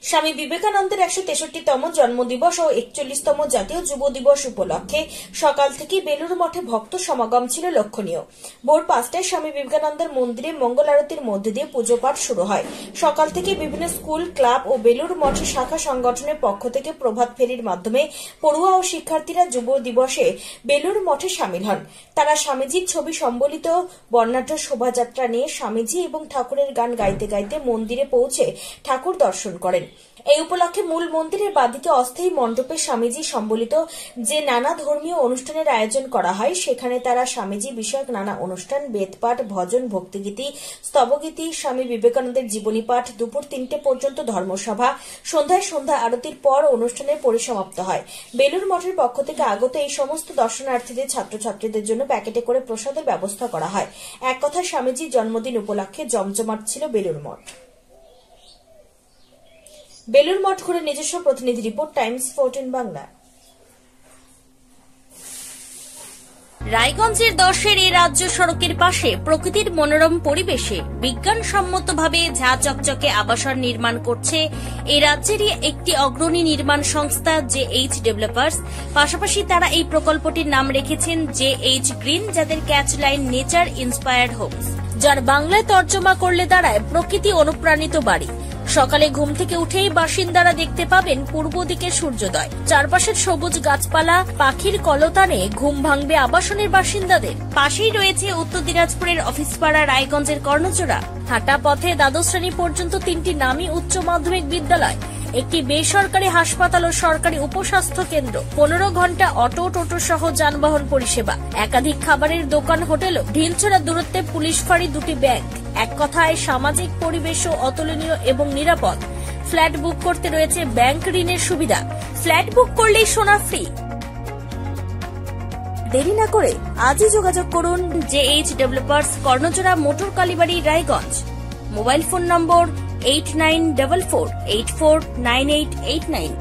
স্বামী বিবেকানন্দের ১৬৩তম জন্মদিবস ও ৪১তম জাতীয় যুব দিবস উপলক্ষে সকাল থেকে বেলুড় মঠে ভক্ত সমাগম ছিল লক্ষণীয়। ভোর ৫টায় স্বামী বিবেকানন্দের মন্দিরে মঙ্গল আরতির মধ্যে দিয়ে পুজো পাঠ শুরু হয়। সকাল থেকে বিভিন্ন স্কুল, ক্লাব ও বেলুড় মঠের শাখা সংগঠনের পক্ষ থেকে প্রভাত ফেরির মাধ্যমে পড়ুয়া ও শিক্ষার্থীরা যুব দিবসে বেলুড় মঠে সামিল হন। তারা স্বামীজির ছবি সম্বলিত বর্ণাঢ্য শোভাযাত্রা নিয়ে স্বামীজি এবং ঠাকুরের গান গাইতে গাইতে মন্দিরে পৌঁছে ঠাকুর দর্শন করেন। এই উপলক্ষে মূল মন্দিরের বাদিকে অস্থায়ী মণ্ডপে স্বামীজি সম্বলিত যে নানা ধর্মীয় অনুষ্ঠানের আয়োজন করা হয়, সেখানে তারা স্বামীজি বিষয়ক নানা অনুষ্ঠান, বেদপাঠ, ভজন, ভক্তিগীতি, স্তবগীতি, স্বামী বিবেকানন্দের জীবনী পাঠ, দুপুর ৩টে পর্যন্ত ধর্মসভা, সন্ধ্যায় সন্ধ্যা আরতির পর অনুষ্ঠানের পরিসমাপ্ত হয়। বেলুড় মঠের পক্ষ থেকে আগত এই সমস্ত দর্শনার্থীদের ছাত্রছাত্রীদের জন্য প্যাকেটে করে প্রসাদের ব্যবস্থা করা হয়। এক কথায় স্বামীজির জন্মদিন উপলক্ষে জমজমাট ছিল বেলুড় মঠ। বেলুড় মঠ ঘুরে নিজস্ব প্রতিনিধি রিপোর্ট, টাইমস 14 বাংলা। রায়গঞ্জের ১০-এর এই রাজ্য সড়কের পাশে প্রকৃতির মনোরম পরিবেশে বিজ্ঞানসম্মতভাবে ঝা চকচকে আবাসন নির্মাণ করছে এই রাজ্যেরই একটি অগ্রণী নির্মাণ সংস্থা JH ডেভেলপার্স। পাশাপাশি তারা এই প্রকল্পটির নাম রেখেছেন JH গ্রিন, যাদের catch line nature inspired homes, যার বাংলায় তর্জমা করলে দাঁড়ায় প্রকৃতি অনুপ্রাণিত বাড়ি। সকালে ঘুম থেকে উঠেই বাসিন্দারা দেখতে পাবেন পূর্ব দিকে সূর্যোদয়। চারপাশের সবুজ গাছপালা, পাখির কলতানে ঘুম ভাঙবে আবাসনের বাসিন্দাদের। পাশেই রয়েছে উত্তর দিনাজপুরের অফিসপাড়া রায়গঞ্জের কর্ণজোড়া। হাঁটা পথে দ্বাদশ শ্রেণী পর্যন্ত ৩টি নামী উচ্চ মাধ্যমিক বিদ্যালয়, একটি বেসরকারি হাসপাতাল ও সরকারি উপস্বাস্থ্য কেন্দ্র, ১৫ ঘন্টা অটো, টোটো সহ যানবাহন পরিষেবা, একাধিক খাবারের দোকান, হোটেল, ঢিলছড়া দূরত্বে পুলিশ ফাঁড়ি, 2টি ব্যাংক। এক কথায় সামাজিক পরিবেশও অতুলনীয় এবং নিরাপদ। ফ্ল্যাট বুক করতে রয়েছে ব্যাংক ঋণের সুবিধা। ফ্ল্যাট বুক করলেই সোনা ফ্রি। দেরি না করে আজই যোগাযোগ করুন JH developers, Karnajora, motor Kalibari, Raiganj. Mobile phone number 8944849889।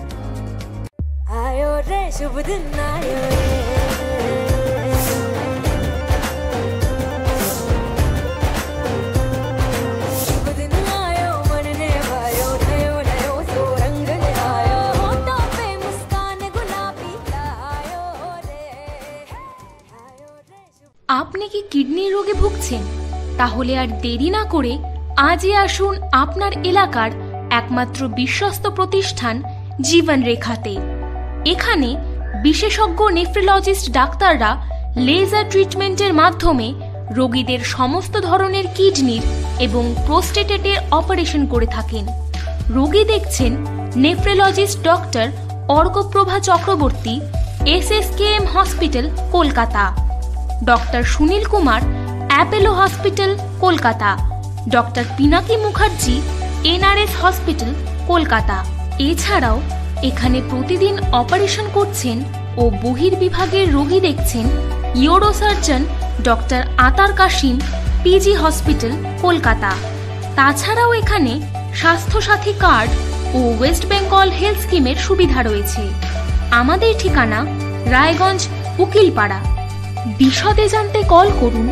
आयो रे शुभ दिन आयो रे, शुभ दिन आयो मन ने भायो, नयो नयो सो रंग ले आयो, होठों पे मुस्कान गुलाबी आयो रे, आयो रे शुभ। আপনি কি কিডনি রোগে ভুগছেন? তাহলে আর দেরি না করে আজই আসুন আপনার এলাকার একমাত্র বিশ্বস্ত প্রতিষ্ঠান জীবন রেখাতে। এখানে বিশেষজ্ঞ নেফ্রোলজিস্ট ডাক্তাররা লেজার ট্রিটমেন্টের মাধ্যমে রোগীদের সমস্ত ধরনের কিডনির এবং প্রোস্টেটের অপারেশন করে থাকেন। রোগী দেখছেন nephrologist doctor Arkaprava Chakraborty, SSKM hospital, Kolkata. Doctor Sunil Kumar, Apollo hospital, Kolkata. Doctor Pinaki Mukherjee, NRS hospital, Kolkata. এছাড়াও এখানে প্রতিদিন অপারেশন করছেন ও বহির্বিভাগের রোগী দেখছেন ইউরোসার্জন ডক্টর আতার কাশিম, PG হসপিটাল, কলকাতা। তাছাড়াও এখানে স্বাস্থ্যসাথী কার্ড ও ওয়েস্ট বেঙ্গল হেলথ স্কিমের সুবিধা রয়েছে। আমাদের ঠিকানা রায়গঞ্জ, উকিলপাড়া। বিশদে জানতে কল করুন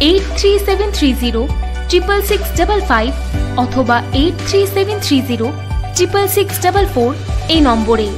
8373066655 অথবা 8373066644 এই নম্বরে।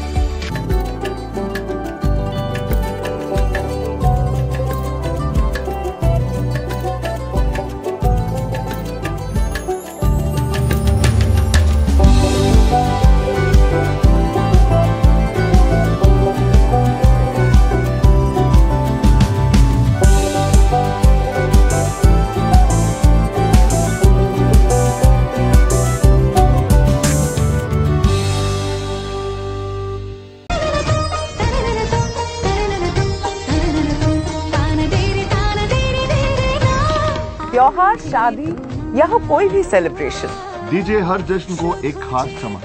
त्योहार, शादी या हो कोई भी सेलिब्रेशन, दीजिए हर जश्न को एक खास चमक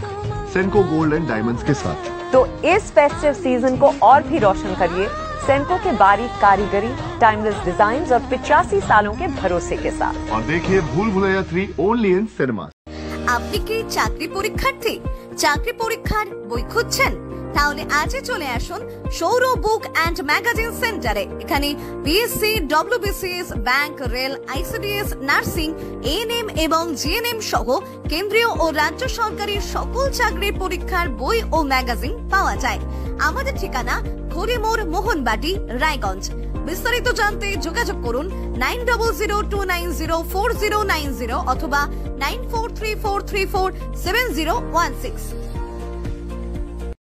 सेंको गोल्ड एंड डायमंड्स के साथ। तो इस फेस्टिव सीजन को और भी रोशन करिए सेंको के बारीक कारीगरी, टाइमलेस डिजाइन और 85 सालों के भरोसे के साथ। और देखिए भूल भुलैया 3 ओनली इन सिनेमा। আপনি কি চাকরি পরীক্ষার্থী? চাকরি পরীক্ষার বই খুঁজছেন? তাহলে আজই চলে আসুন সৌর বুক অ্যান্ড ম্যাগাজিন সেন্টারে। এখানে BSc, WBCS, bank, rail, ICDS, nursing, ANM এবং জিএনএম সহ কেন্দ্রীয় ও রাজ্য সরকারি সকল চাকরির পরীক্ষার বই ও ম্যাগাজিন পাওয়া যায়। আমাদের ঠিকানা ঘড়িমোড়, মোহনবাটি, রায়গঞ্জ। বিস্তারিত জানতে যোগাযোগ করুন 9002904090 অথবা 9434347016।